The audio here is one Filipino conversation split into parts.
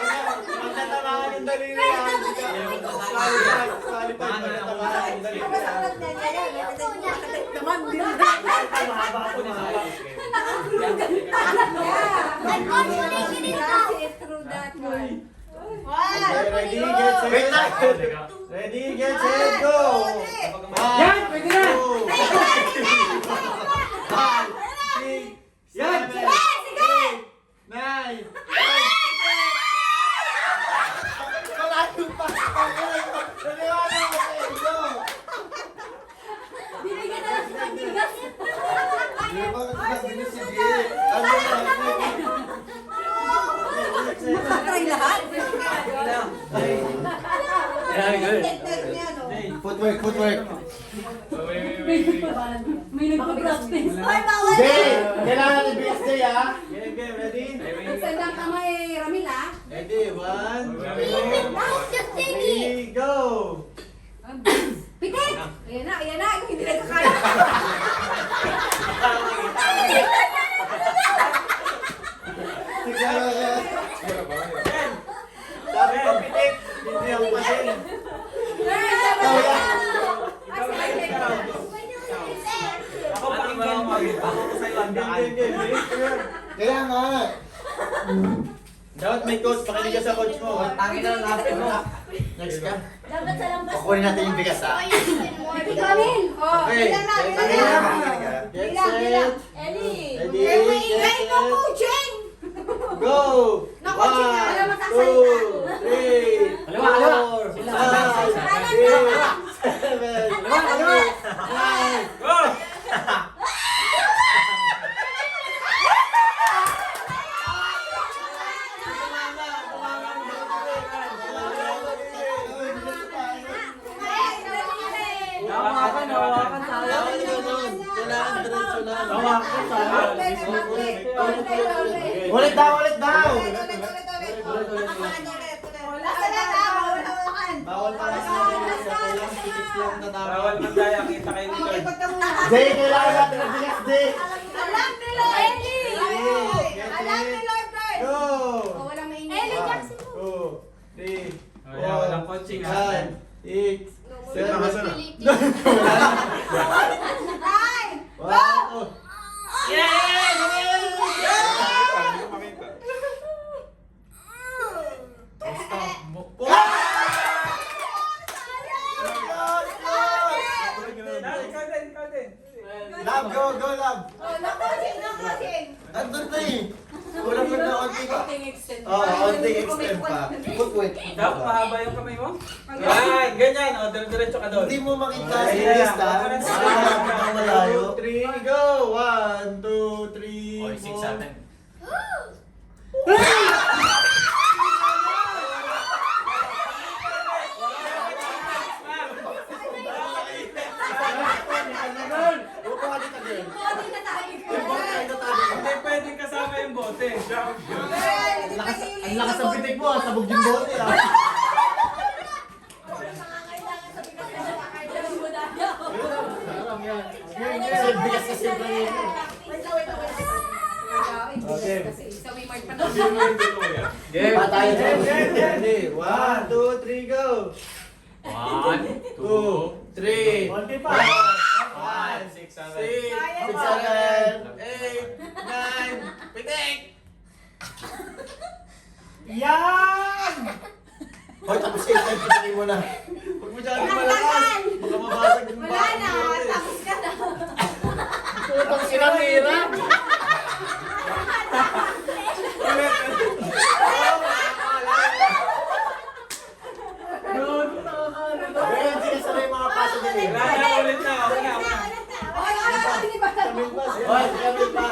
Magtatamaan yung daliri yan. Salipad, magtatamaan yung daliri yan. Mahaba ako, mahaba. Nag-on mo na yung kinita. Through that one. Okay, ready, get set. Wait lang. Ready, get set, go! Yan, pwede na. 5, 6, 7, 8, 9, 10. Malayo pa. Naniwala ko sa inyo. Bibigyan na lang kita ng tigas. Di ba kasi sige? Ano Try lahat. Yan, good. Footwork. May nagpa-practice. Ay, bawal Jay! na. Kailangan natin bigas Jay ha? Game, game, ready? Sanda ka may Ramil ah. Ready, 1, 2, Bakit just Jamie? 3, go! Pitik! Ayan na. Ikaw hindi nagkakaya. Sabi ko, pitik. Hindi ako pasin. Ako pakinggan mo. Ako sa'yo ang daan. Game, game, game. Kaya nga. Dapat may coach, pakinig ka sa coach mo. Tangin na lang natin mo. Next ka. Dapat sa lampas. Kukunin natin yung bigas ha? Pitik Ramil! Oh, Okay. ilan na, ilan Ready? na. Get Ilang. set. Ellie. Ready, Eh, may ingay get mo po, set. Jen! Go! Naku, Jen, alam mo, 1, sasalita. 2, 3, Kaliwa, kaliwa. 4, 5, 6, 7, 8, 9, Go! Hawakan tayo. Hawakan tayo. Ulit daw! Bawal pa kasi kailangan pitik lang na tama. Bawal mandaya. Kita kayo nito. Jay, kailangan natin ng bigas Jay! Alam ni Lord! Alam ni Lord! Go! Oh, walang maingay. 2, 3, Wala, walang coaching, ha? 5, 6, 7, Nine! 1, Ikaw din. Love, go, love! Oh, na-coaching! Andun na eh! Kulang lang na konti pa. Oo, konting extend pa. Footwork. Dapat mahaba yung kamay mo. Yan, ganyan. O, diretso ka doon. Hindi mo makita sa lista. Malapit ang malayo. 3, go! 1, 2, 3, 4. Upo ka dito, girl. Hindi pwedeng kasama yung bote. Ang lakas ng pitik mo, sabog yung bote ah. Kasi bigas kasi yung player. Okay. Kasi isa may mark pa na. Game. Patayin Game, mo. game, game. 1, 2, 3, go! 1, 2, 3, Konti pa. 5, 6, 7, 8, 9, pitik! Yan! Hoy, tapos kayo, pitikin mo na. Huwag mo dyan malakas. Baka mabasag yung Wala na, tapos ka na. Putang sinamira. Ngayon, sige sa may mga paso din eh. Wala na, ulit na. Wala. Hindi ba? Hoy, kami pa.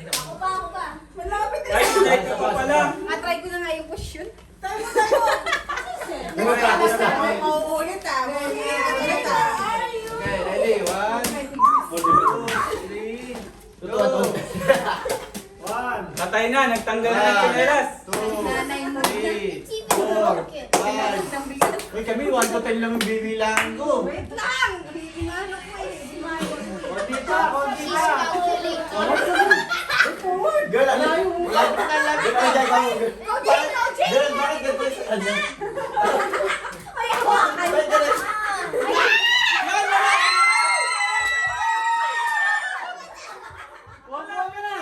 Ako pa. Malapit na. Ay, tonight ka pa pala. Try ko na nga yung push yun. Nag-practice na. Mauulit ah. Mauulit ah. Okay, ready? 1, 2, 3, Totoo to. 1, Patay na, nagtanggal na ng tsinelas. 2, 3, 4, 5. Uy, kami 1 to 10 lang yung bibilang ko. Wait lang. Inano ko eh. Konti pa, konti pa. Girl, ano? Lapit na, lapit na. Girl, bakit ganito sa kanya? Ay, hawakan. Bakit ganito? Wag ka na.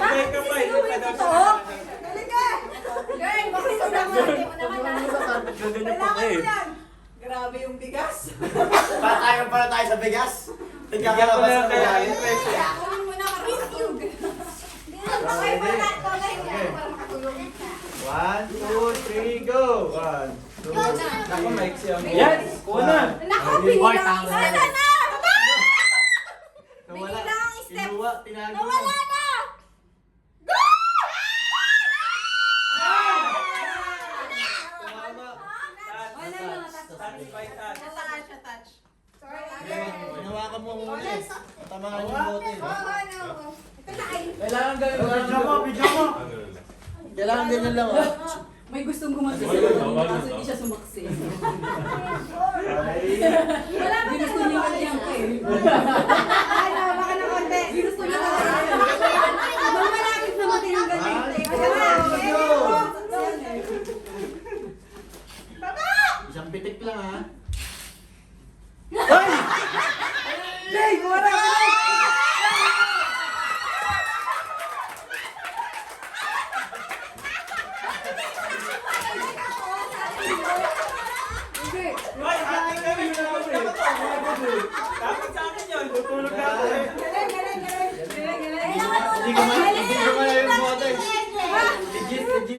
Hindi ka pa, hindi ka daw siya. Halika! Girl, bakit ito naman? Hindi mo naman Pag na. sa carpet, ganyan pa Kailangan eh. mo yan. Grabe yung bigas. Para tayo sa bigas. Bigyan ko Tigkakalabas na na kaya bigas. interest eh. Kunin mo na yung Okay, para tulay mo yan para makatulong. 1, 2, 3, go! 1, 2, Ako, Mike siya. Yes! Kuha na! Naku, Ay, binilang tama. isa na! Baba! Nawala. Binilang ang step. Kinuha, tinago Nawala mo. na! Go! Tumama. Wala na, Touch by touch. Nataan siya, touch. Sorry. Hinawakan mo muna eh. Tamaan yung bote. Ito na ay. Kailangan gawin mo. Video mo! Kailangan ganyan lang ah. May gustong gumati sa kanina kasi hindi siya sumaksi. Ay. Wala ba Ginusto niya yung yang ko eh. Ay, baka na konti. Ginusto niya talaga. Habang malapit na matinanggal na yung tape. Isang pitik lang ah. Jay! Wala ka! Hindi. Hoy, ate kami. Dapat sa akin yun. Tutulog na ako eh. Galing, galing, galing. Galing, galing. Hindi ko man yung bote. Legit, legit.